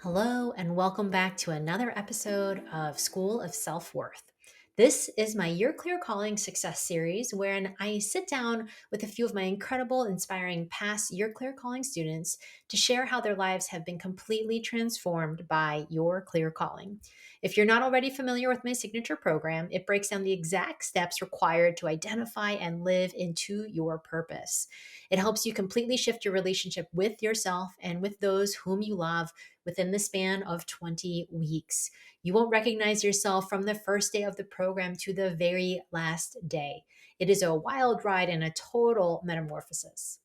Hello, and welcome back to another episode of School of Self Worth. This is my Year Clear Calling Success series, wherein I sit down with a few of my incredible, inspiring past Year Clear Calling students to share how their lives have been completely transformed by your clear calling. If you're not already familiar with my signature program, it breaks down the exact steps required to identify and live into your purpose. It helps you completely shift your relationship with yourself and with those whom you love within the span of 20 weeks. You won't recognize yourself from the first day of the program to the very last day. It is a wild ride and a total metamorphosis.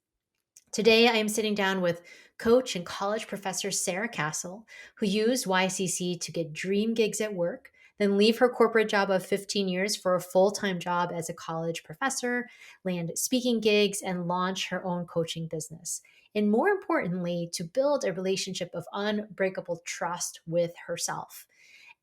Today, I am sitting down with coach and college professor Sarah Castle, who used YCC to get dream gigs at work, then leave her corporate job of 15 years for a full time job as a college professor, land speaking gigs, and launch her own coaching business. And more importantly, to build a relationship of unbreakable trust with herself.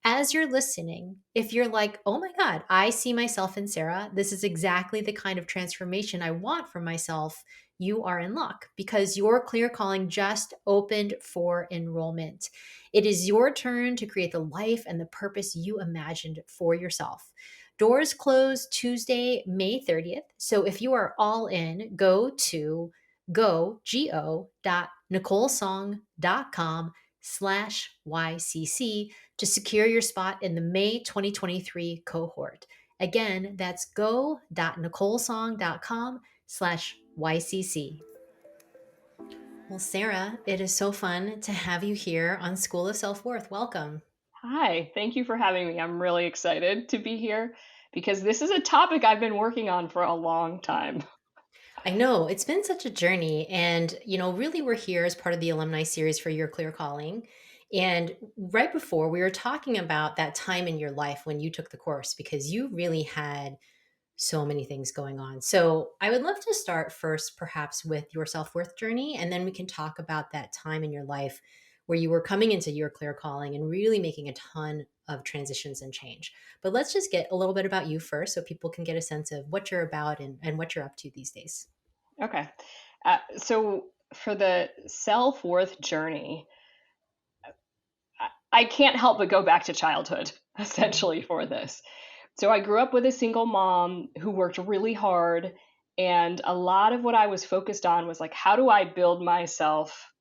As you're listening, if you're like, oh my God, I see myself in Sarah, this is exactly the kind of transformation I want for myself, you are in luck because your clear calling just opened for enrollment. It is your turn to create the life and the purpose you imagined for yourself. Doors close Tuesday, May 30th. So if you are all in, go to go.nicolesong.com/YCC to secure your spot in the May 2023 cohort. Again, that's go.nicolesong.com/YCC. Well, Sarah, it is so fun to have you here on School of Self Worth. Welcome. Hi, thank you for having me. I'm really excited to be here because this is a topic I've been working on for a long time. I know it's been such a journey. And, really, we're here as part of the alumni series for Your Clear Calling. And right before, we were talking about that time in your life when you took the course because you really had so many things going on. So I would love to start first, perhaps, with your self worth journey. And then we can talk about that time in your life where you were coming into your clear calling and really making a ton of transitions and change. But let's just get a little bit about you first so people can get a sense of what you're about and what you're up to these days. Okay. So for the self-worth journey, I can't help but go back to childhood essentially for this. So I grew up with a single mom who worked really hard, and a lot of what I was focused on was like, how do I build myself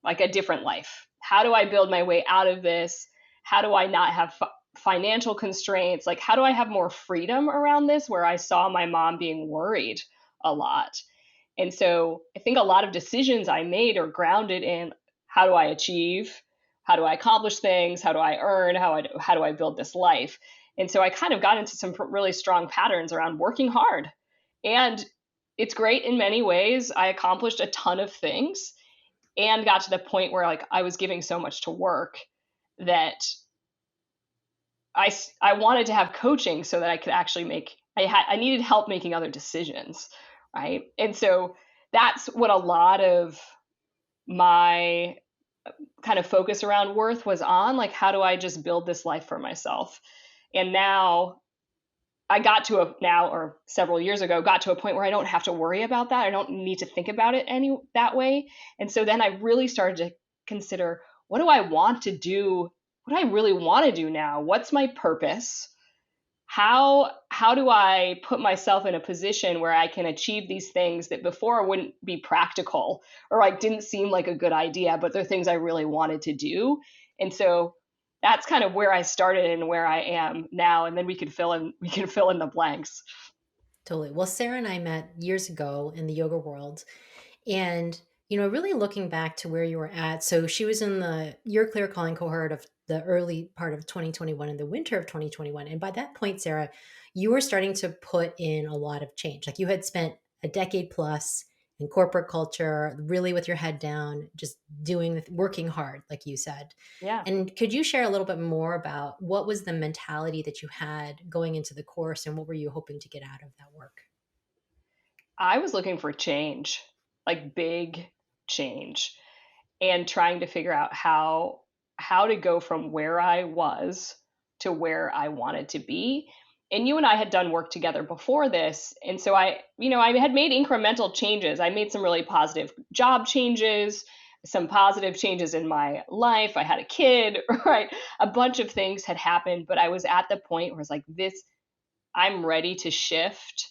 like a different life? How do I build my way out of this? How do I not have financial constraints? Like, how do I have more freedom around this where I saw my mom being worried a lot? And so I think a lot of decisions I made are grounded in how do I achieve? How do I accomplish things? How do I earn? How do I build this life? And so I kind of got into some really strong patterns around working hard. And it's great in many ways. I accomplished a ton of things and got to the point where like I was giving so much to work that I wanted to have coaching so that I could actually I needed help making other decisions, right? And so that's what a lot of my kind of focus around worth was on, like how do I just build this life for myself? And now I got to a now or several years ago got to a point where I don't have to worry about that. I don't need to think about it any that way. And so then I really started to consider, what do I want to do? What do I really want to do now? What's my purpose? How do I put myself in a position where I can achieve these things that before wouldn't be practical or like didn't seem like a good idea, but they're things I really wanted to do. And so that's kind of where I started and where I am now. And then we can fill in the blanks. Totally. Well, Sarah and I met years ago in the yoga world. And, really looking back to where you were at. So she was in the Your Clear Calling cohort of the early part of 2021 and the winter of 2021. And by that point, Sarah, you were starting to put in a lot of change. Like you had spent a decade plus in corporate culture, really with your head down, just working hard, like you said. Yeah. And could you share a little bit more about what was the mentality that you had going into the course and what were you hoping to get out of that work? I was looking for change, like big change, and trying to figure out how to go from where I was to where I wanted to be. And you and I had done work together before this, and so I had made incremental changes. I made some really positive job changes. some positive changes in my life. I had a kid, right? A bunch of things had happened, but I was at the point where it's like, this, I'm ready to shift.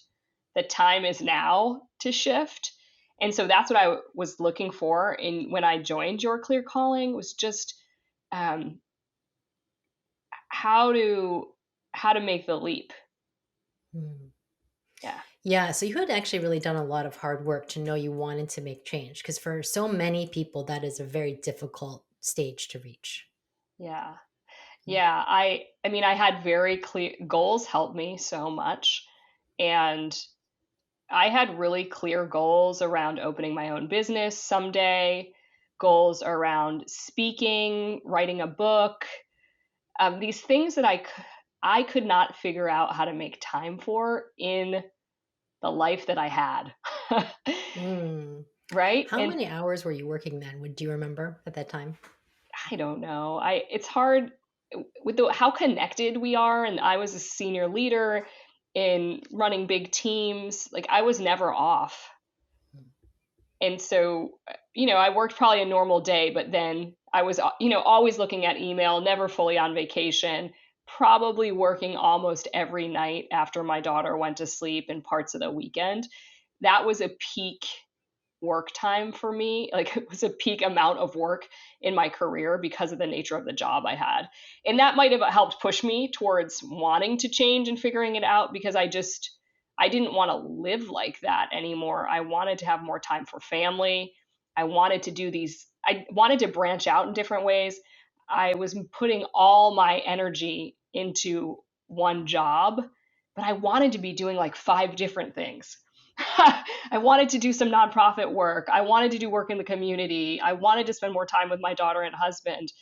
The time is now to shift. And so that's what I was looking for in when I joined Your Clear Calling, was just um, how to make the leap. Hmm. Yeah. Yeah, so you had actually really done a lot of hard work to know you wanted to make change because for so many people, that is a very difficult stage to reach. Yeah. Yeah, I mean, I had very clear goals, helped me so much. And I had really clear goals around opening my own business someday, goals around speaking, writing a book, these things that I could not figure out how to make time for in the life that I had. Mm. Right? How And many hours were you working then? Do you remember at that time? I don't know. It's hard with how connected we are, and I was a senior leader in running big teams. Like, I was never off. And so, I worked probably a normal day, but then I was, always looking at email, never fully on vacation, probably working almost every night after my daughter went to sleep and parts of the weekend. That was a peak work time for me. Like, it was a peak amount of work in my career because of the nature of the job I had. And that might have helped push me towards wanting to change and figuring it out, because I didn't want to live like that anymore. I wanted to have more time for family. I wanted to branch out in different ways. I was putting all my energy into one job, but I wanted to be doing like five different things. I wanted to do some nonprofit work. I wanted to do work in the community. I wanted to spend more time with my daughter and husband.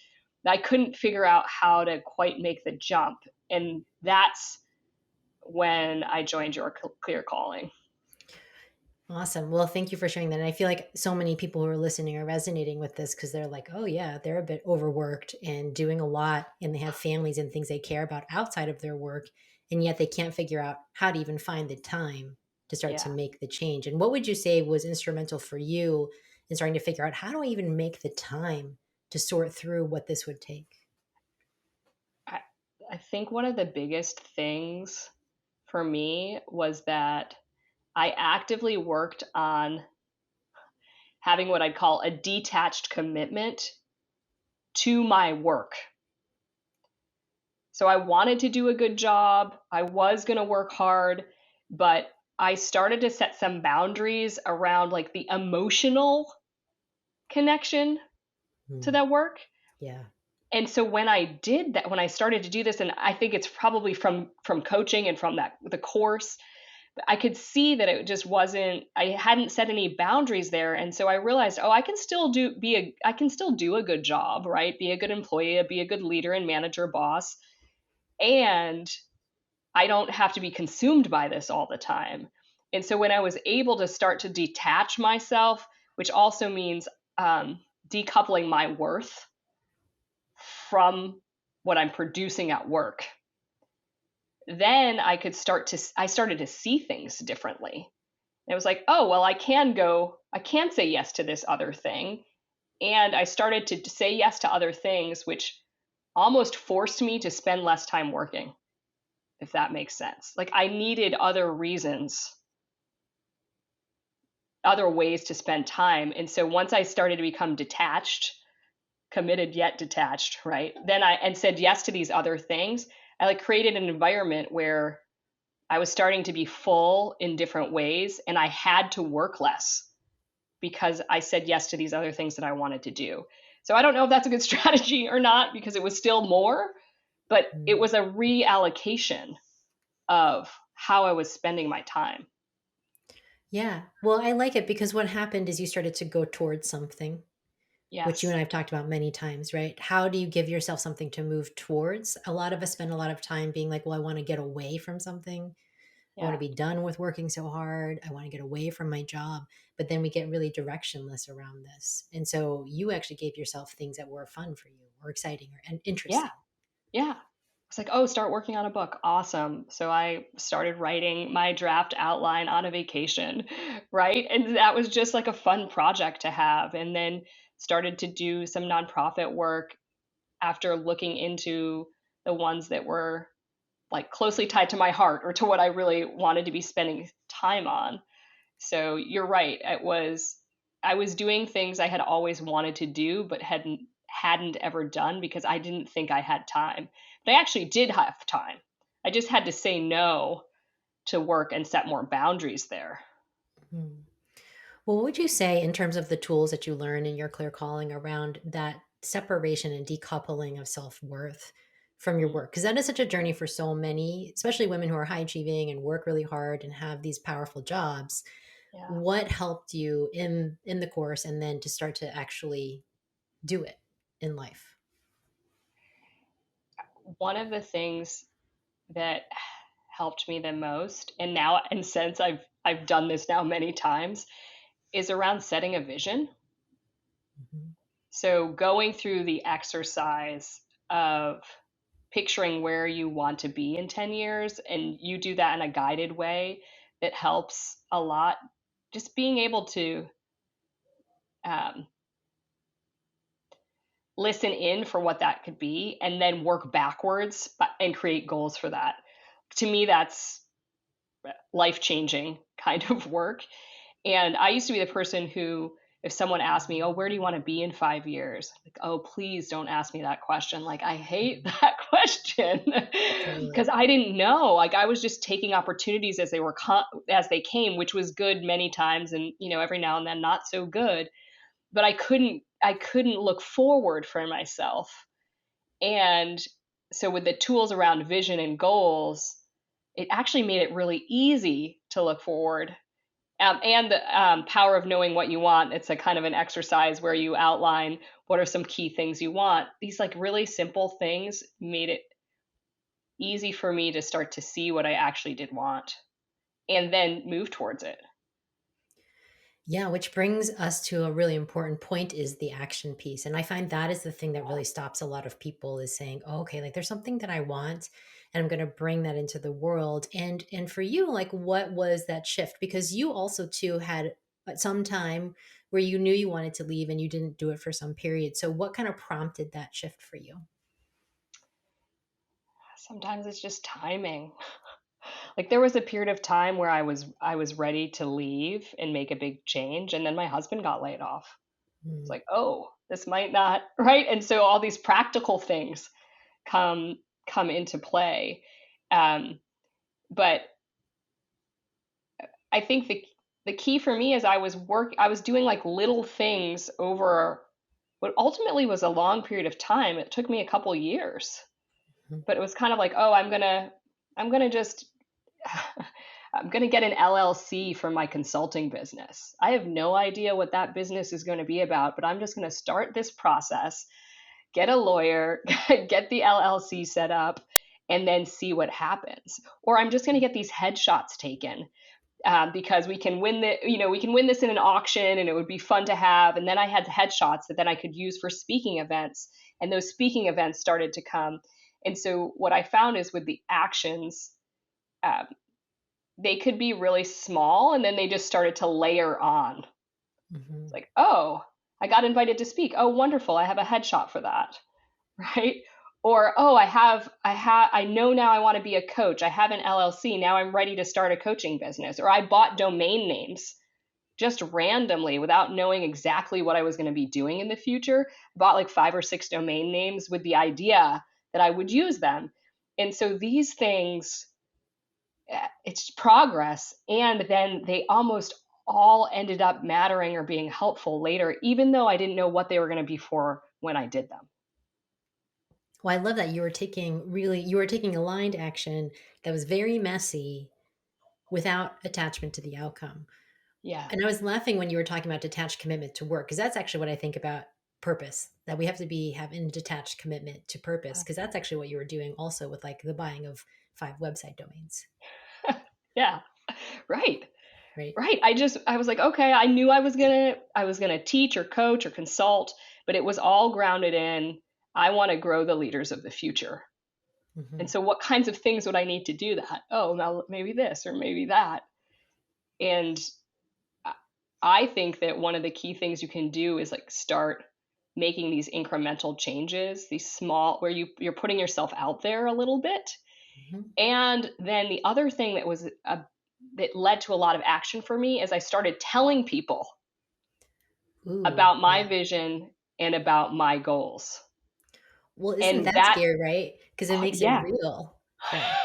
I couldn't figure out how to quite make the jump. And that's when I joined Your Clear Calling. Awesome. Well, thank you for sharing that. And I feel like so many people who are listening are resonating with this because they're like, oh, yeah, they're a bit overworked and doing a lot, and they have families and things they care about outside of their work. And yet they can't figure out how to even find the time to start to Yeah. make the change. And what would you say was instrumental for you in starting to figure out how do I even make the time to sort through what this would take? I, I think one of the biggest things for me was that I actively worked on having what I'd call a detached commitment to my work. So I wanted to do a good job. I was going to work hard, but I started to set some boundaries around like the emotional connection to Hmm. that work. Yeah. And so when I did that, when I started to do this, and I think it's probably from coaching and from that the course, I could see that it just wasn't, I hadn't set any boundaries there. And so I realized, oh, I can still do a good job, right? Be a good employee, be a good leader and manager, boss. And I don't have to be consumed by this all the time. And so when I was able to start to detach myself, which also means decoupling my worth from what I'm producing at work, then I started to see things differently. And it was like, oh, well, I can say yes to this other thing. And I started to say yes to other things, which almost forced me to spend less time working, if that makes sense. Like, I needed other reasons, other ways to spend time. And so once I started to become detached, committed yet detached, right? Then and said yes to these other things, I like created an environment where I was starting to be full in different ways, and I had to work less because I said yes to these other things that I wanted to do. So I don't know if that's a good strategy or not, because it was still more, but it Hmm. was a reallocation of how I was spending my time. Yeah. Well, I like it because what happened is you started to go towards something, which you and Yes. I have talked about many times, right? How do you give yourself something to move towards? A lot of us spend a lot of time being like, well, I want to get away from something. I want to Yeah. be done with working so hard. I want to get away from my job. But then we get really directionless around this. And so you actually gave yourself things that were fun for you or exciting or and Yeah. interesting. Yeah. It's like, oh, start working on a book. Awesome. So I started writing my draft outline on a vacation, right? And that was just like a fun project to have. And then started to do some nonprofit work after looking into the ones that were like closely tied to my heart or to what I really wanted to be spending time on. So you're right. I was doing things I had always wanted to do but hadn't ever done because I didn't think I had time. But I actually did have time. I just had to say no to work and set more boundaries there. Mhm. Well, what would you say in terms of the tools that you learn in your clear calling around that separation and decoupling of self worth from your Mm, work? Because that is such a journey for so many, especially women who are high achieving and work really hard and have these powerful jobs. yeah. What helped you in the course and then to start to actually do it in life? One of the things that helped me the most, and now and since I've done this now many times, is around setting a vision. Mhm. So going through the exercise of picturing where you want to be in 10 years, and you do that in a guided way that helps a lot. Just being able to um, listen in for what that could be and then work backwards and create goals for that. To me, that's life changing kind of work. And I used to be the person who, if someone asked me, "Oh, where do you want to be in 5 years?" Like, "Oh, please don't ask me that question." Like, I hate Mhm. that question because Totally. I didn't know. Like, I was just taking opportunities as as they came, which was good many times, and every now and then not so good. But I couldn't look forward for myself. And so, with the tools around vision and goals, it actually made it really easy to look forward, and the power of knowing what you want. It's a kind of an exercise where you outline what are some key things you want. These like really simple things made it easy for me to start to see what I actually did want and then move towards it. Yeah, which brings us to a really important point is the action piece. And I find that is the thing that really stops a lot of people is saying, oh, okay, like there's something that I want and I'm going to bring that into the world. And for you, like what was that shift? Because you also too had at some time where you knew you wanted to leave and you didn't do it for some period. So what kind of prompted that shift for you? Sometimes it's just timing. Like there was a period of time where I was ready to leave and make a big change, and then my husband got laid off. It's Mm. like, oh, this might not, right? And so all these practical things come come into play. Um, but I think the key for me is I was doing like little things over what ultimately was a long period of time. It took me a couple years, Mhm. but it was kind of like, oh, I'm gonna just I'm gonna get an LLC for my consulting business. I have no idea what that business is going to be about, but I'm just going to start this process, get a lawyer, get the LLC set up, and then see what happens. Or I'm just going to get these headshots taken, because we can win this in an auction, and it would be fun to have. And then I had headshots that then I could use for speaking events, and those speaking events started to come. And so what I found is with the actions, um, they could be really small, and then they just started to layer on. It's Mhm. like, oh, I got invited to speak. Oh, wonderful! I have a headshot for that, right? Or oh, I know now I want to be a coach. I have an LLC. Now I'm ready to start a coaching business. Or I bought domain names just randomly without knowing exactly what I was going to be doing in the future. I bought like 5 or 6 domain names with the idea that I would use them. And so these things, it's progress. And then they almost all ended up mattering or being helpful later, even though I didn't know what they were going to be for when I did them. Well, I love that you were taking aligned action that was very messy without attachment to the outcome. Yeah. And I was laughing when you were talking about detached commitment to work, because that's actually what I think about purpose, that we have to be have in detached commitment to purpose, because that's actually what you were doing also with like the buying of 5 website domains, Yeah. Right. right? Right. I was like, okay, I knew I was gonna teach or coach or consult, but it was all grounded in I want to grow the leaders of the future. And Mhm. so what kinds of things would I need to do that? Oh, now maybe this or maybe that. And I think that one of the key things you can do is like start making these incremental changes, these small, where you're putting yourself out there a little bit. Mhm. And then the other thing that led to a lot of action for me is I started telling people Ooh, about my yeah. vision and about my goals. Well, isn't And that that, scary, right? Because it makes it yeah, real. Yeah.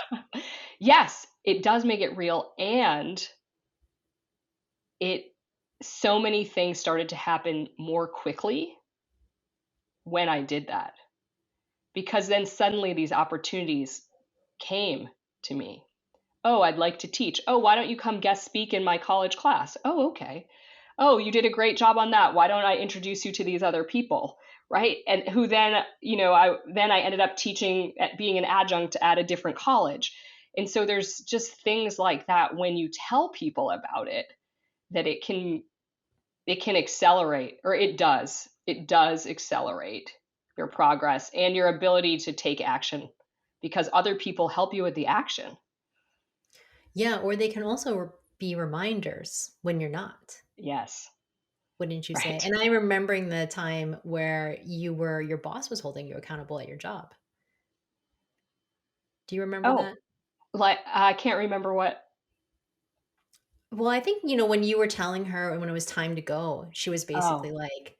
yes, it does make it real. And it, so many things started to happen more quickly when I did that, because then suddenly these opportunities came to me. Oh, I'd like to teach. Oh, why don't you come guest speak in my college class? Oh, okay. Oh, you did a great job on that. Why don't I introduce you to these other people? Right. And who then, I ended up teaching at being an adjunct at a different college. And so there's just things like that when you tell people about it, that it can accelerate, or it does accelerate your progress and your ability to take action, because other people help you with the action. Yeah, or they can also be reminders when you're not, Yes. wouldn't you say? Right. And I remembering the time where your boss was holding you accountable at your job. Do you remember Oh, that? like, I can't remember what. Well, I think, when you were telling her when it was time to go, she was basically Oh, like,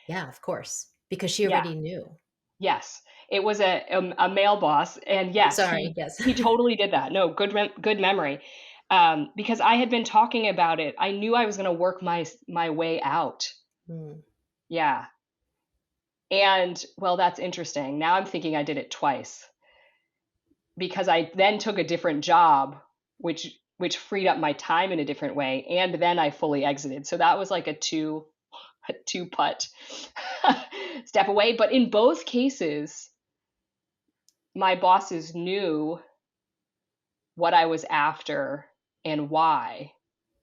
"Yeah, of course," because she yeah. already knew. Yes. It was a male boss, and yes, Sorry, he yes. he totally did that. No, good memory. Because I had been talking about it. I knew I was gonna work my way out. Mm, Yeah. And, well, that's interesting. Now I'm thinking I did it twice, because I then took a different job, which freed up my time in a different way, and then I fully exited. So that was like a two putt step away. But in both cases, my bosses knew what I was after and why,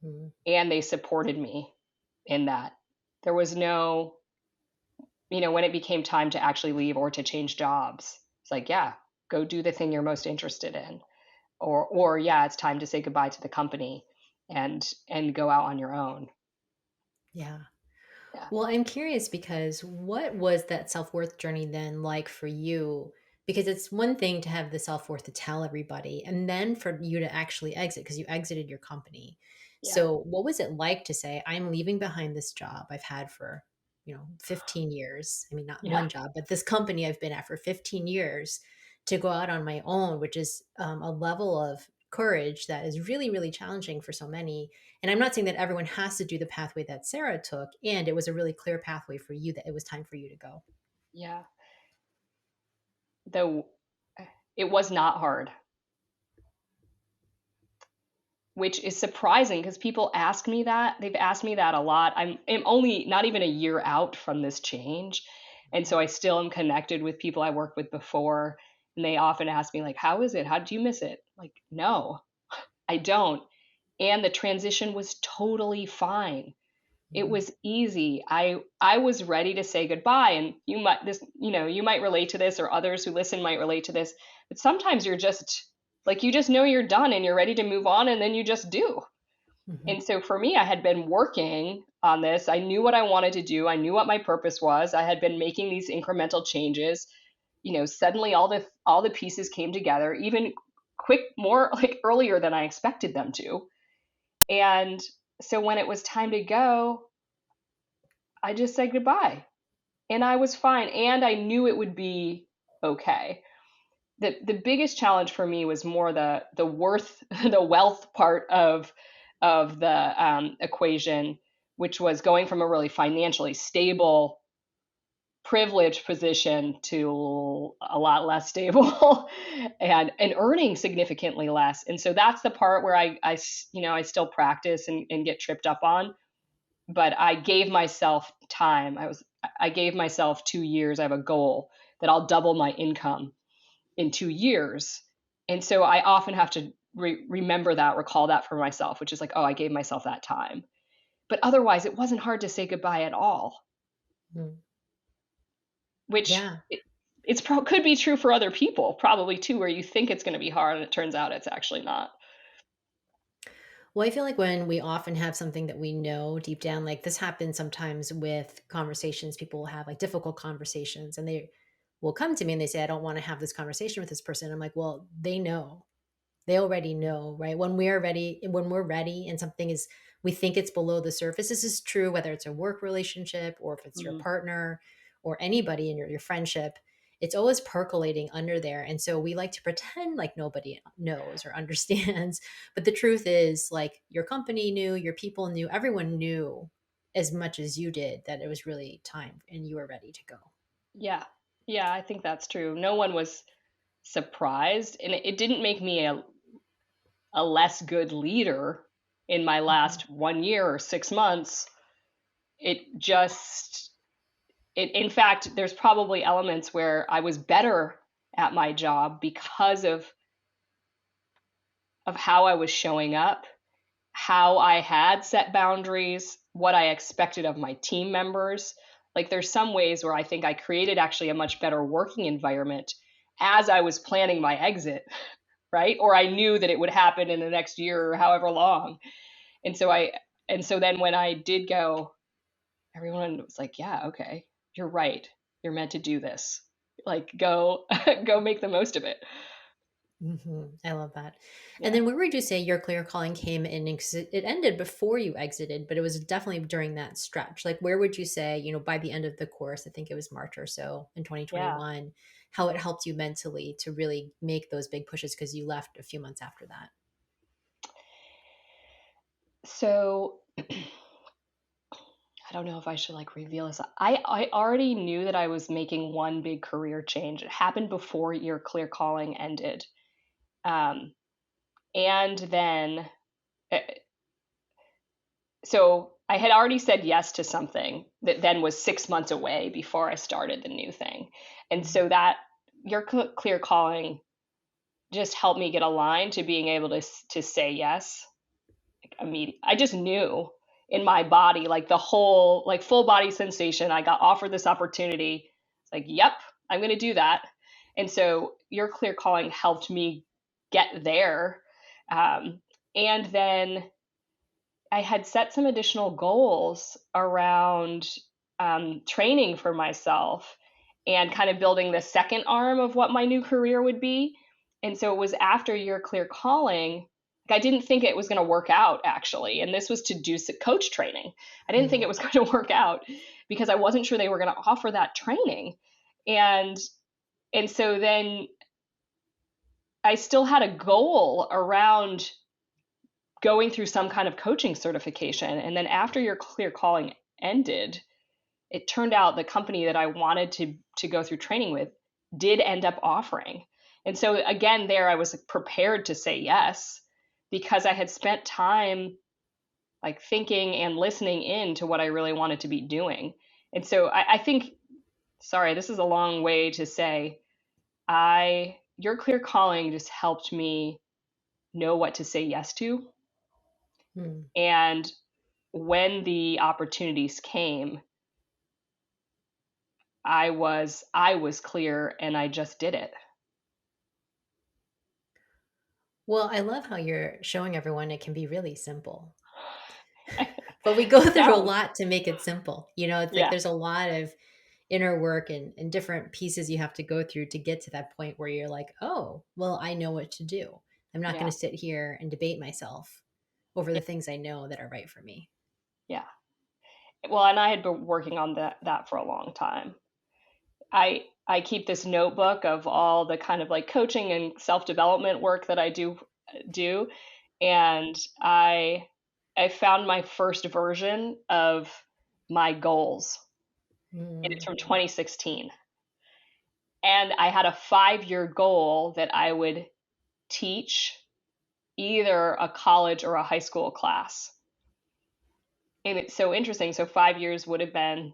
mm. and they supported me in that. There was no, when it became time to actually leave or to change jobs, it's like, yeah, go do the thing you're most interested in. Or yeah, it's time to say goodbye to the company and go out on your own. Yeah. Yeah. Well, I'm curious because what was that self-worth journey then like for you? Because it's one thing to have the self-worth to tell everybody, and then for you to actually exit because you exited your company. Yeah. So, what was it like to say, I'm leaving behind this job I've had for, 15 years? I mean, not Yeah. one job, but this company I've been at for 15 years to go out on my own, which is a level of courage that is really, really challenging for so many. And I'm not saying that everyone has to do the pathway that Sarah took. And it was a really clear pathway for you that it was time for you to go. Yeah. Though it was not hard, which is surprising because people ask me that. They've asked me that a lot. I'm only not even a year out from this change. And so I still am connected with people I worked with before. And they often ask me, like, how is it? How did you miss it? Like, no, I don't. And the transition was totally fine. It Mhm. was easy. I was ready to say goodbye. And you might relate to this, or others who listen might relate to this. But sometimes you're just like, you just know you're done and you're ready to move on, and then you just do. Mhm. And so for me, I had been working on this. I knew what I wanted to do. I knew what my purpose was. I had been making these incremental changes. Suddenly all the pieces came together, even quick, more like earlier than I expected them to. And so when it was time to go, I just said goodbye. And I was fine, and I knew it would be okay. The biggest challenge for me was more the worth the wealth part of the equation, which was going from a really financially stable, privileged position to a lot less stable, and earning significantly less. And so that's the part where I still practice and get tripped up on. But I gave myself time. I gave myself 2 years. I have a goal that I'll double my income in 2 years. And so I often have to remember that, recall that for myself, which is like, oh, I gave myself that time. But otherwise, it wasn't hard to say goodbye at all, Mm. which Yeah. could be true for other people, probably too, where you think it's going to be hard and it turns out it's actually not. Well, I feel like when we often have something that we know deep down, like this happens sometimes with conversations, people will have like difficult conversations and they will come to me and they say, I don't want to have this conversation with this person. I'm like, well, they know. They already know, right? When we're ready and something is, we think it's below the surface. This is true whether it's a work relationship or if it's your Mm, partner or anybody in your friendship. It's always percolating under there. And so we like to pretend like nobody knows or understands. But the truth is, like, your company knew, your people knew, everyone knew as much as you did that it was really time and you were ready to go. yeah. Yeah, I think that's true. No one was surprised, and it didn't make me a less good leader in my Mhm. last 1 year or 6 months. It just, in fact, there's probably elements where I was better at my job because of how I was showing up, how I had set boundaries, what I expected of my team members. Like there's some ways where I think I created actually a much better working environment as I was planning my exit, right? Or I knew that it would happen in the next year or however long. And so then when I did go, everyone was like, "Yeah, okay. You're right. You're meant to do this. Like go go make the most of it." I love that. And Yeah. then where would you say your clear calling came in? Because it ended before you exited, but it was definitely during that stretch. Like, where would you say, by the end of the course, I think it was March or so in Yeah. 2021, how it helped you mentally to really make those big pushes because you left a few months after that? So I don't know if I should like reveal this. I already knew that I was making one big career change. It happened before your clear calling ended. Um, and then, uh, so I had already said yes to something that then was 6 months away before I started the new thing. And Mhm. so that your clear calling just helped me get aligned to being able to say yes immediately. I just knew in my body, like the whole, like full body sensation. I got offered this opportunity. It's like, yep, I'm going to do that. And so your clear calling helped me get there. Um, and then I had set some additional goals around training for myself and kind of building the second arm of what my new career would be. And so it was after your clear calling. I didn't think it was going to work out actually. And this was to do coach training. I didn't think it Mhm. was going to work out because I wasn't sure they were going to offer that training. And so then I still had a goal around going through some kind of coaching certification. And then after your clear calling ended, it turned out the company that I wanted to go through training with did end up offering. And so again, there I was prepared to say yes because I had spent time like thinking and listening in to what I really wanted to be doing. And so I think, sorry, this is a long way to say, your clear calling just helped me know what to say yes to. Mhm. And when the opportunities came, I was clear and I just did it. Well, I love how you're showing everyone it can be really simple. But we go through a Sounds, lot to make it simple. It's like yeah, there's a lot of inner work and different pieces you have to go through to get to that point where you're like, oh, well, I know what to do. I'm not going yeah, to sit here and debate myself over yeah, the things I know that are right for me. yeah. Well, and I had been working on that for a long time. I keep this notebook of all the kind of like coaching and self-development work that I do, and I found my first version of my goals, and it's Mm, from 2016. And I had a 5-year goal that I would teach either a college or a high school class. And it's so interesting. So 5 years would have been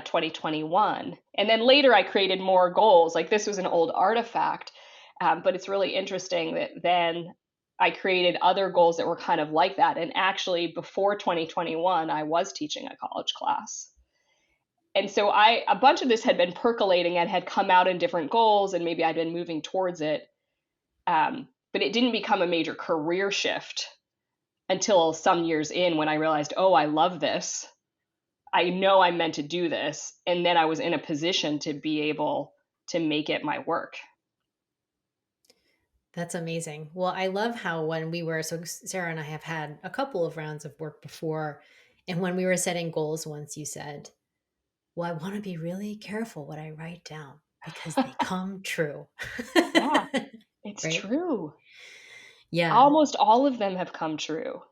2021. And then later I created more goals. Like this was an old artifact, but it's really interesting that then I created other goals that were kind of like that. And actually, before 2021, I was teaching a college class. And so a bunch of this had been percolating and had come out in different goals, and maybe I'd been moving towards it. But it didn't become a major career shift until some years in when I realized, oh, I love this. I know I'm meant to do this. And then I was in a position to be able to make it my work. That's amazing. Well, I love how when we were, so Sarah and I have had a couple of rounds of work before. And when we were setting goals once, you said, well, I want to be really careful what I write down because they come true. Yeah, it's Right? true. Yeah. Almost all of them have come true.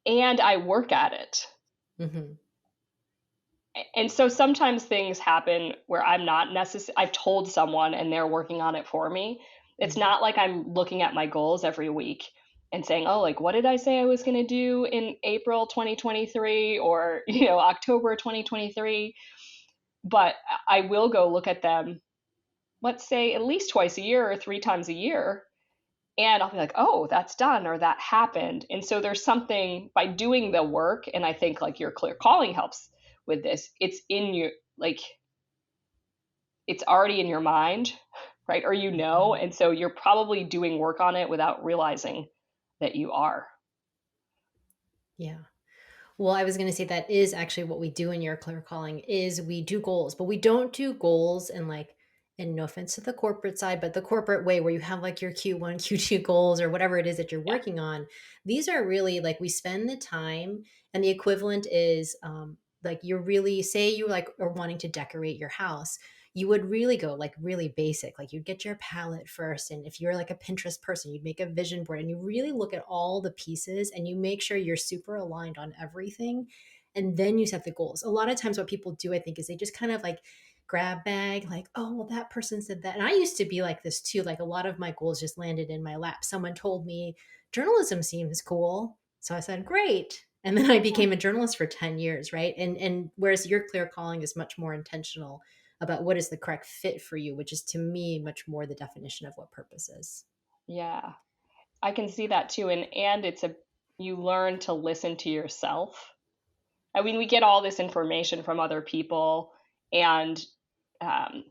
And I work at it. Hmm. And so sometimes things happen where I'm not necessarily, I've told someone and they're working on it for me. It's Hmm. not like I'm looking at my goals every week and saying, oh, like, what did I say I was going to do in April 2023 or, October 2023? But I will go look at them, let's say at least twice a year or 3 times a year. And I'll be like, oh, that's done or that happened. And so there's something by doing the work. And I think like your clear calling helps with this. It's in your, like, it's already in your mind, right? Or Hmm. and so you're probably doing work on it without realizing that you are. Yeah. Well, I was going to say that is actually what we do in your clear calling is we do goals, but we don't do goals and like, and no offense to the corporate side, but the corporate way where you have like your Q1, Q2 goals or whatever it is that you're Yeah. working on. These are really like we spend the time and the equivalent is like you're really say you like are wanting to decorate your house. You would really go like really basic. Like you'd get your palette first. And if you're like a Pinterest person, you'd make a vision board and you really look at all the pieces and you make sure you're super aligned on everything. And then you set the goals. A lot of times, what people do, I think, is they just kind of like grab bag, like, oh, well, that person said that. And I used to be like this too. Like a lot of my goals just landed in my lap. Someone told me journalism seems cool. So I said, great. And then I became a journalist for 10 years, right? And whereas your clear calling is much more intentional about what is the correct fit for you, which is to me much more the definition of what purpose is. Yeah. I can see that too. And you learn to listen to yourself. I mean, we get all this information from other people and um,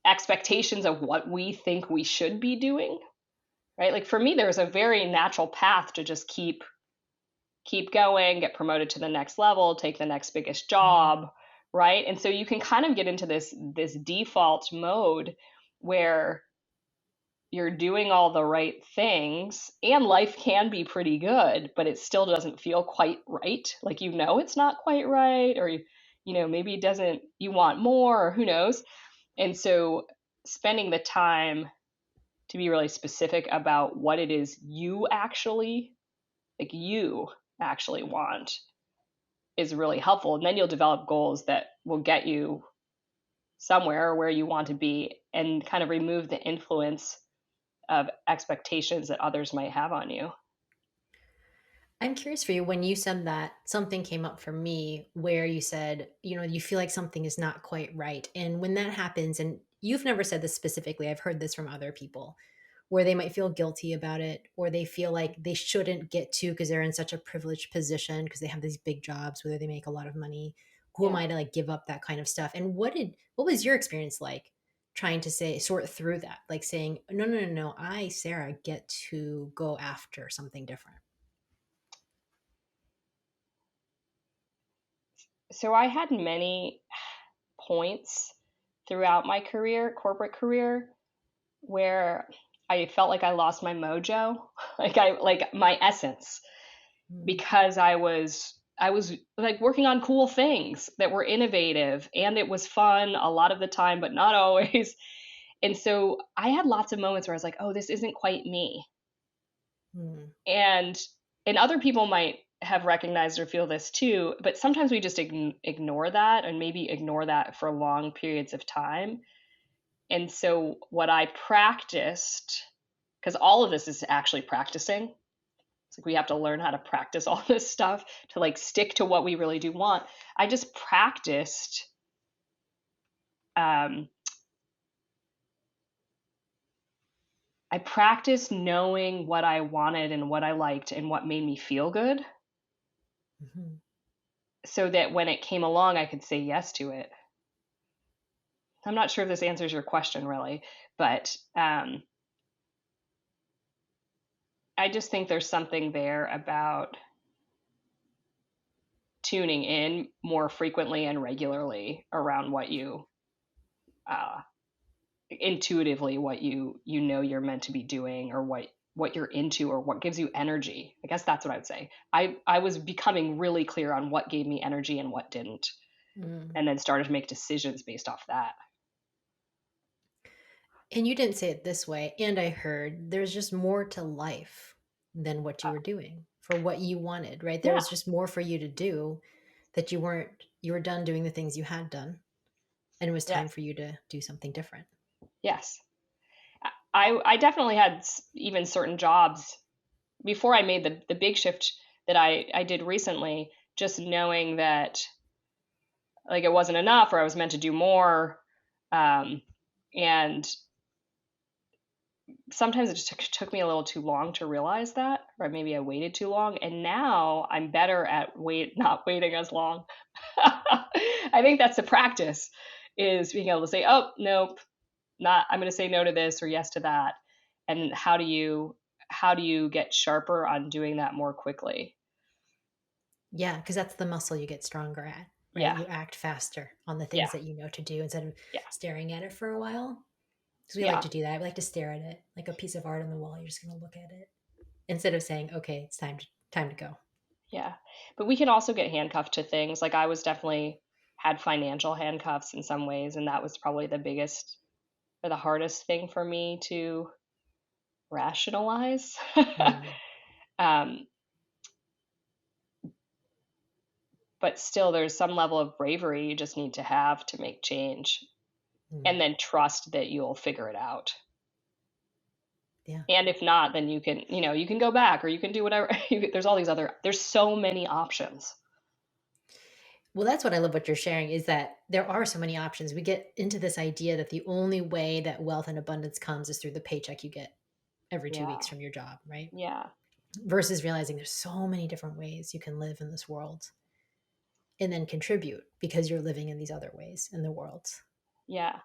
expectations of what we think we should be doing, right? Like for me, there's a very natural path to just keep going, get promoted to the next level, take the next biggest Mhm. job, right? And so you can kind of get into this default mode where you're doing all the right things and life can be pretty good, but it still doesn't feel quite right. Like it's not quite right or maybe it doesn't you want more or who knows. And so spending the time to be really specific about what it is you actually want is really helpful. And then you'll develop goals that will get you somewhere where you want to be and kind of remove the influence of expectations that others might have on you. I'm curious for you when you said that something came up for me where you said, you feel like something is not quite right. And when that happens, and you've never said this specifically, I've heard this from other people where they might feel guilty about it or they feel like they shouldn't get to because they're in such a privileged position because they have these big jobs, whether they make a lot of money. Who am Yeah. I to like give up that kind of stuff? And what was your experience like trying to say sort through that? Like saying, no, no, no, no, I, Sarah, get to go after something different. So I had many points throughout my corporate career, where I felt like I lost my mojo, like my essence, Mm. because I was like working on cool things that were innovative and it was fun a lot of the time, but not always. And so I had lots of moments where I was like, oh, this isn't quite me. Mm. And other people might have recognized or feel this too, but sometimes we just ignore that and maybe ignore that for long periods of time. And so what I practiced, because all of this is actually practicing. It's like we have to learn how to practice all this stuff to like stick to what we really do want. I just practiced um, I practiced knowing what I wanted and what I liked and what made me feel good Mhm. so that when it came along, I could say yes to it. I'm not sure if this answers your question really, but I just think there's something there about tuning in more frequently and regularly around what you uh, intuitively what you know you're meant to be doing, or what you're into, or what gives you energy. I guess that's what I would say. I was becoming really clear on what gave me energy and what didn't, Mm. and then started to make decisions based off that. And you didn't say it this way. And I heard there's just more to life than what you Uh, were doing for what you wanted, right? There yeah. was just more for you to do that you were done doing the things you had done. And it was time Yes. for you to do something different. Yes. I definitely had even certain jobs before I made the big shift that I did recently, just knowing that like it wasn't enough, or I was meant to do more. Um, and sometimes it just took me a little too long to realize that, or maybe I waited too long. And now I'm better at not waiting as long. I think that's the practice, is being able to say, oh, nope, not, I'm going to say no to this or yes to that. And how do you get sharper on doing that more quickly? Yeah, because that's the muscle you get stronger at, right? Yeah. You act faster on the Yeah. things that you know to do instead of Yeah. staring at it for a while. Because we like Yeah. to do that. We like to stare at it like a piece of art on the wall. You're just going to look at it instead of saying, "Okay, it's time to go." Yeah. But we can also get handcuffed to things. Like I was definitely had financial handcuffs in some ways, and that was probably the biggest or the hardest thing for me to rationalize. Mm, um, but still, there's some level of bravery you just need to have to make change, and mm. then trust that you'll figure it out. Yeah. And if not, then you can go back, or you can do whatever. There's all these other. There's so many options. Well, that's what I love what you're sharing is that there are so many options. We get into this idea that the only way that wealth and abundance comes is through the paycheck you get every 2 weeks Yeah. from your job, right? Yeah. Versus realizing there's so many different ways you can live in this world and then contribute because you're living in these other ways in the world. Yeah.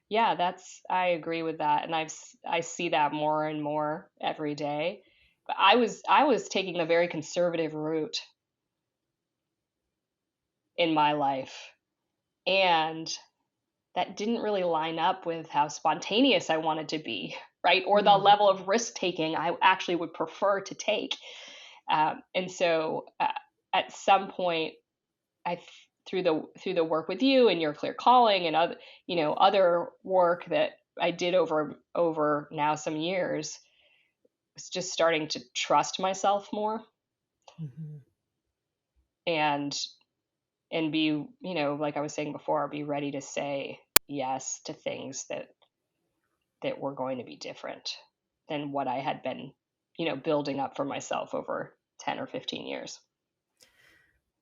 Yeah, I agree with that, and I see that more and more every day. But I was taking the very conservative route in my life, and that didn't really line up with how spontaneous I wanted to be, right? Or the Mm, level of risk taking I actually would prefer to take. And so at some point, I through the work with you and your clear calling and other work that I did over now some years, was just starting to trust myself more, mhm. and be, like I was saying before, be ready to say yes to things that were going to be different than what I had been, building up for myself over 10 or 15 years.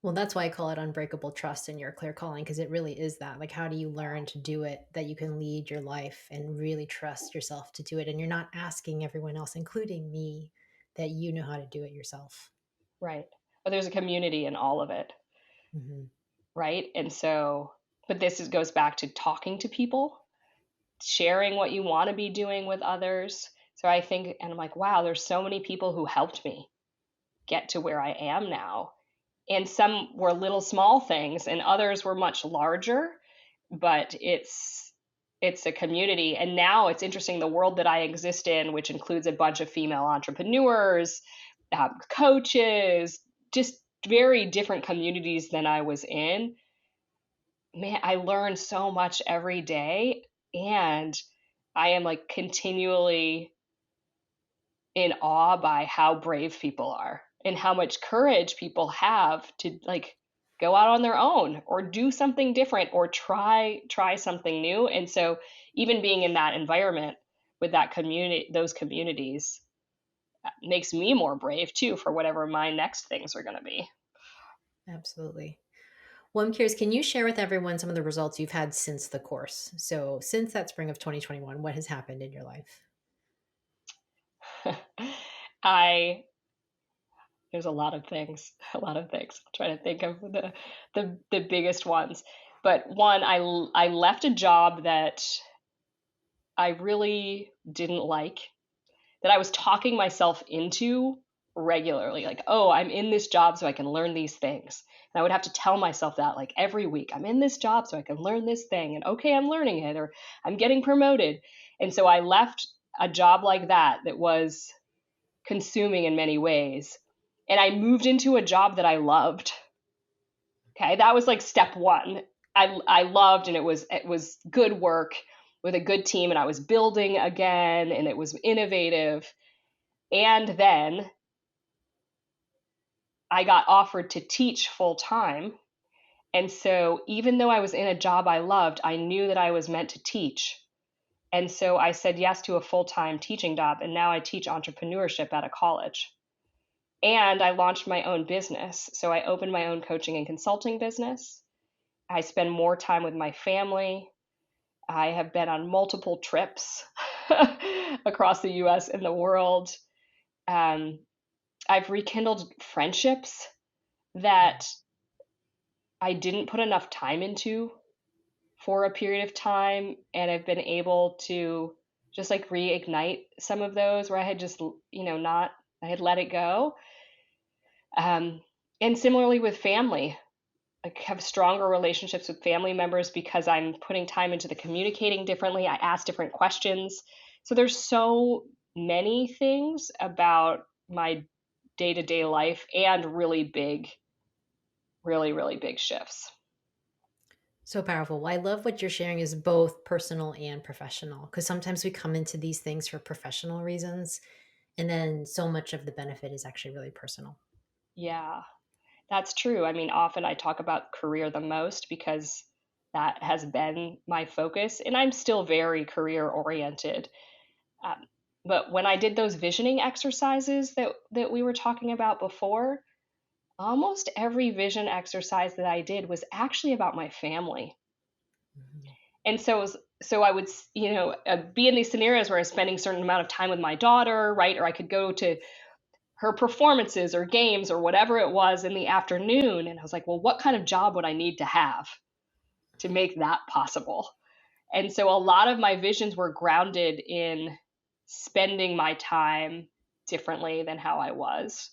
Well, that's why I call it unbreakable trust in your clear calling because it really is that. Like, how do you learn to do it that you can lead your life and really trust yourself to do it? And you're not asking everyone else, including me, that you know how to do it yourself. Right. But there's a community in all of it, Hmm. right? And so, but goes back to talking to people, sharing what you want to be doing with others. So I think, and I'm like, wow, there's so many people who helped me get to where I am now. And some were little small things, and others were much larger, but it's a community. And now it's interesting, the world that I exist in, which includes a bunch of female entrepreneurs, coaches, just very different communities than I was in. Man, I learn so much every day, and I am like continually in awe by how brave people are and how much courage people have to like go out on their own or do something different or try something new. And so even being in that environment with that community, those communities, makes me more brave too for whatever my next things are going to be. Absolutely. Well, I'm curious, can you share with everyone some of the results you've had since the course? So, since that spring of 2021, what has happened in your life? I There's a lot of things, a lot of things. I'm trying to think of the biggest ones. But one, I left a job that I really didn't like. that I was talking myself into regularly. Like, oh, I'm in this job so I can learn these things. And I would have to tell myself that like every week, I'm in this job so I can learn this thing. And okay, I'm learning it, or I'm getting promoted. And so I left a job like that that was consuming in many ways. And I moved into a job that I loved. Okay, that was like step one. I loved, and it was good work with a good team, and I was building again, and it was innovative. And then I got offered to teach full time. And so even though I was in a job I loved, I knew that I was meant to teach. And so I said yes to a full time teaching job. And now I teach entrepreneurship at a college. And I launched my own business. So I opened my own coaching and consulting business. I spend more time with my family. I have been on multiple trips across the US and the world. Um, I've rekindled friendships that I didn't put enough time into for a period of time. And I've been able to just like reignite some of those where I had just, not, I had let it go. And similarly with family, I have stronger relationships with family members because I'm putting time into the communicating differently. I ask different questions. So there's so many things about my day-to-day life and really big shifts. So powerful. Well, I love what you're sharing is both personal and professional, because sometimes we come into these things for professional reasons, and then so much of the benefit is actually really personal. Yeah, that's true. I mean, often I talk about career the most because that has been my focus, and I'm still very career oriented. Um, but when I did those visioning exercises that we were talking about before, almost every vision exercise that I did was actually about my family. Mhm. And so I would, be in these scenarios where I was spending a certain amount of time with my daughter, right? Or I could go to her performances or games or whatever it was in the afternoon. And I was like, well, what kind of job would I need to have to make that possible? And so a lot of my visions were grounded in spending my time differently than how I was.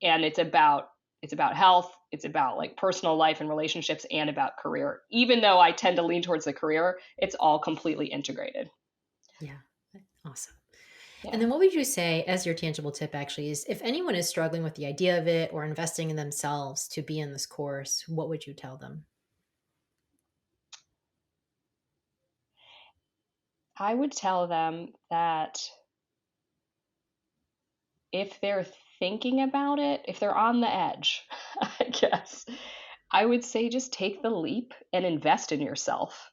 And it's about health, it's about like personal life and relationships, and about career. Even though I tend to lean towards the career, it's all completely integrated. Yeah. Awesome. And Yeah. then what would you say as your tangible tip actually is if anyone is struggling with the idea of it or investing in themselves to be in this course, what would you tell them? I would tell them that if they're thinking about it, if they're on the edge, I guess, I would say just take the leap and invest in yourself.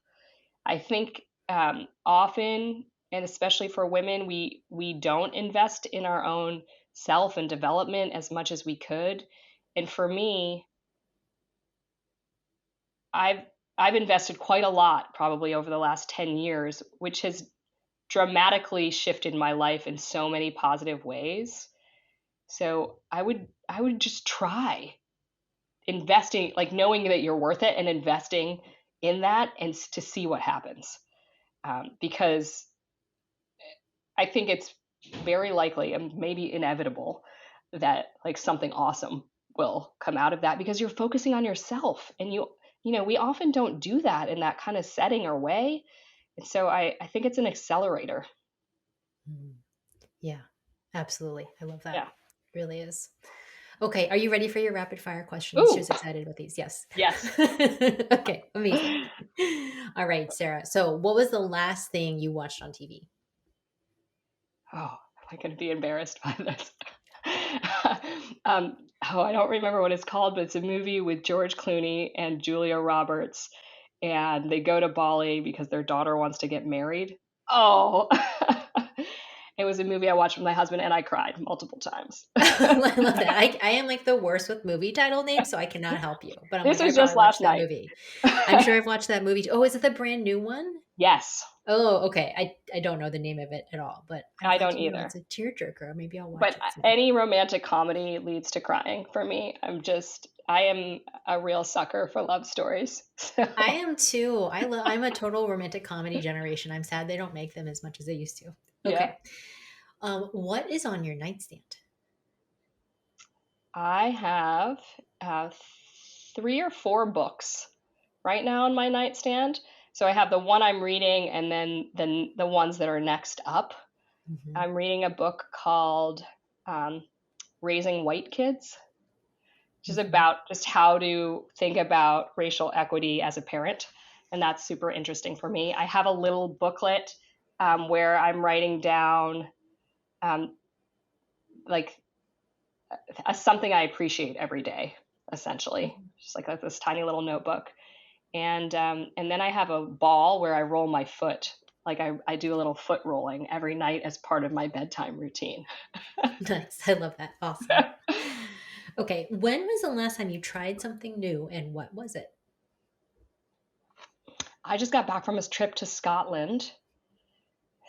I think often, and especially for women, we don't invest in our own self and development as much as we could. And for me, I've I've invested quite a lot probably over the last 10 years, which has dramatically shifted my life in so many positive ways. So I would just try investing, like knowing that you're worth it and investing in that and to see what happens. Because I think it's very likely and maybe inevitable that like something awesome will come out of that because you're focusing on yourself, and we often don't do that in that kind of setting or way. And so I think it's an accelerator. Mhm. Yeah, absolutely. I love that. Yeah. It really is. Okay, are you ready for your rapid fire questions? She Ooh, was excited about these. Yes. yes. Okay, amazing. All right, Sarah. So, what was the last thing you watched on TV? Oh, am I going to be embarrassed by this? I don't remember what it's called, but it's a movie with George Clooney and Julia Roberts, and they go to Bali because their daughter wants to get married. Oh, it was a movie I watched with my husband, and I cried multiple times. I love that. I am like the worst with movie title names, so I cannot help you. But I'm This like, I was just probably last watched that night. movie. I'm sure I've watched that movie. Oh, is it the brand new one? Yes, Oh, okay. I don't know the name of it at all, but I'm I glad don't to know it's either. a tearjerker. Maybe I'll watch But it soon. any romantic comedy leads to crying for me. I am a real sucker for love stories. So, I am too. I'm a total romantic comedy generation. I'm sad they don't make them as much as they used to. yeah. Okay. What is on your nightstand? I have uh, 3 or 4 books right now on my nightstand. So I have the one I'm reading, and then the ones that are next up. Hmm. I'm reading a book called um, Raising White Kids, which is Hmm. about just how to think about racial equity as a parent. And that's super interesting for me. I have a little booklet where I'm writing down um, like something I appreciate every day, essentially, just like this tiny little notebook. And then I have a ball where I roll my foot. Like I do a little foot rolling every night as part of my bedtime routine. Nice. I love that. Awesome. Okay. When was the last time you tried something new and what was it? I just got back from a trip to Scotland.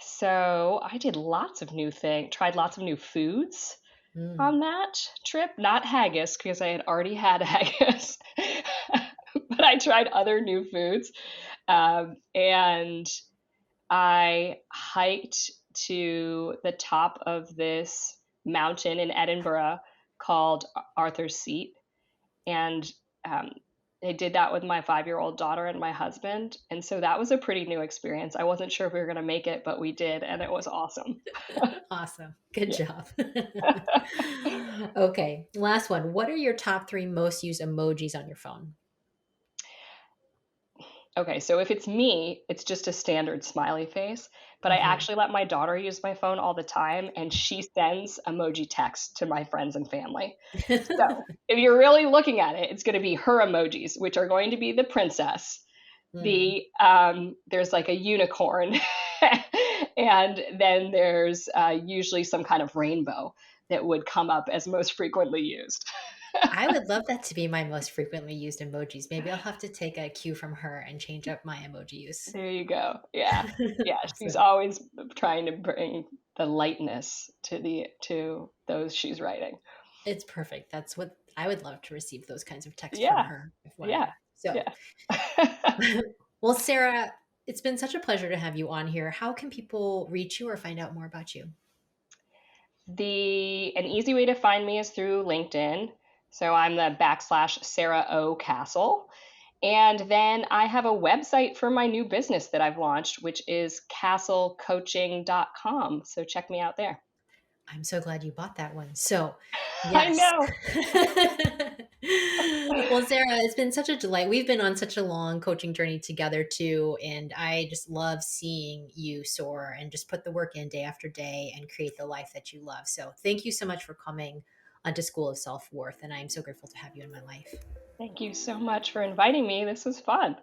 So I did lots of new things, tried lots of new foods Mm. on that trip. Not haggis, because I had already had haggis, but I tried other new foods. And I hiked to the top of this mountain in Edinburgh called Arthur's Seat. And um, I did that with my 5-year-old daughter and my husband. And so that was a pretty new experience. I wasn't sure if we were going to make it, but we did. And it was awesome. Awesome. Good Yeah. job. Okay. Last one. What are your top three most used emojis on your phone? Okay, so if it's me, it's just a standard smiley face. But I Hmm. actually let my daughter use my phone all the time, and she sends emoji texts to my friends and family. So if you're really looking at it, it's going to be her emojis, which are going to be the princess. Mm. There's like a unicorn, and then there's usually some kind of rainbow that would come up as most frequently used. I would love that to be my most frequently used emojis. Maybe I'll have to take a cue from her and change up my emoji use. There you go. Yeah. Yeah, she's Awesome. always trying to bring the lightness to those she's writing. It's perfect. That's what I would love to receive those kinds of texts from Yeah. her, Yeah. FYI. So, Yeah. well, Sarah, it's been such a pleasure to have you on here. How can people reach you or find out more about you? The an easy way to find me is through LinkedIn. So I'm the / Sarah O Castle. And then I have a website for my new business that I've launched, which is castlecoaching.com. So check me out there. I'm so glad you bought that one. So, I yes. know. Well, Sarah, it's been such a delight. We've been on such a long coaching journey together, too. And I just love seeing you soar and just put the work in day after day and create the life that you love. So, thank you so much for coming onto School of Self Worth. And I am so grateful to have you in my life. Thank you so much for inviting me. This was fun.